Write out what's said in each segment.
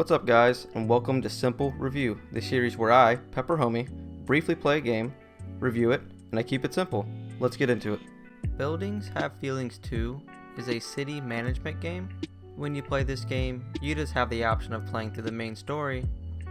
What's up guys, and welcome to Simple Review, the series where I, PepperHomie, briefly play a game, review it, and I keep it simple. Let's get into it. Buildings Have Feelings 2 is a city management game. When you play this game, you just have the option of playing through the main story,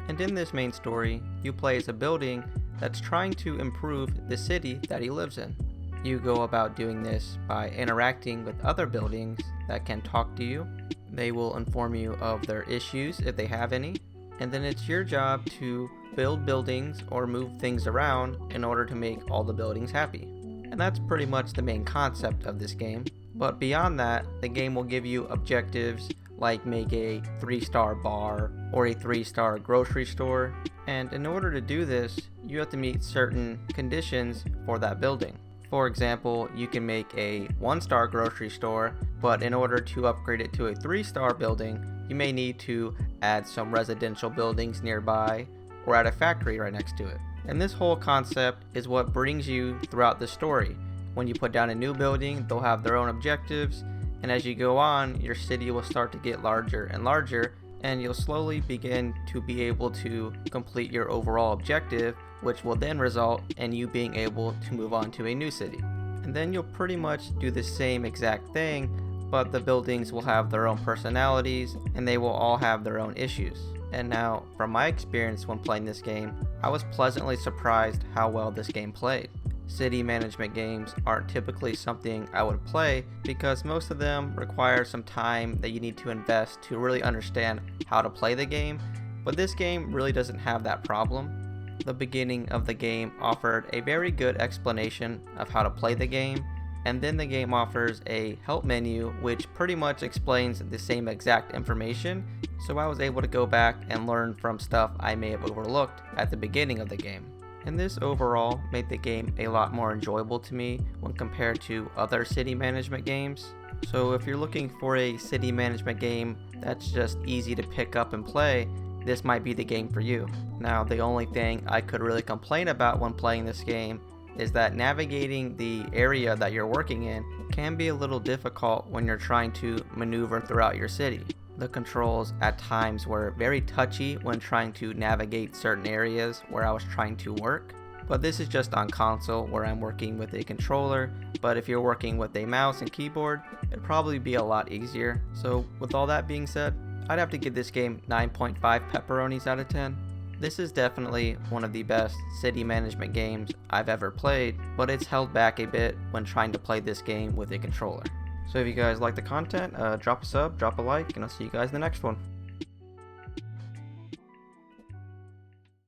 and in this main story, you play as a building that's trying to improve the city that he lives in. You go about doing this by interacting with other buildings that can talk to you. They will inform you of their issues if they have any, and then it's your job to build buildings or move things around in order to make all the buildings happy. And that's pretty much the main concept of this game. But beyond that, the game will give you objectives like make a 3-star bar or a 3-star grocery store. And in order to do this, you have to meet certain conditions for that building. For example, you can make a 1-star grocery store, but in order to upgrade it to a 3-star building, you may need to add some residential buildings nearby or add a factory right next to it. And this whole concept is what brings you throughout the story. When you put down a new building, they'll have their own objectives, and as you go on, your city will start to get larger and larger, and you'll slowly begin to be able to complete your overall objective, which will then result in you being able to move on to a new city. And then you'll pretty much do the same exact thing, but the buildings will have their own personalities and they will all have their own issues. And now, from my experience when playing this game, I was pleasantly surprised how well this game played. City management games aren't typically something I would play because most of them require some time that you need to invest to really understand how to play the game, but this game really doesn't have that problem. The beginning of the game offered a very good explanation of how to play the game, and then the game offers a help menu which pretty much explains the same exact information, so I was able to go back and learn from stuff I may have overlooked at the beginning of the game. And this overall made the game a lot more enjoyable to me when compared to other city management games. So if you're looking for a city management game that's just easy to pick up and play, this might be the game for you. Now, the only thing I could really complain about when playing this game is that navigating the area that you're working in can be a little difficult when you're trying to maneuver throughout your city. The controls at times were very touchy when trying to navigate certain areas where I was trying to work, but this is just on console where I'm working with a controller, but if you're working with a mouse and keyboard, it'd probably be a lot easier. So with all that being said, I'd have to give this game 9.5 pepperonis out of 10. This is definitely one of the best city management games I've ever played, but it's held back a bit when trying to play this game with a controller. So if you guys like the content, drop a sub, drop a like, and I'll see you guys in the next one.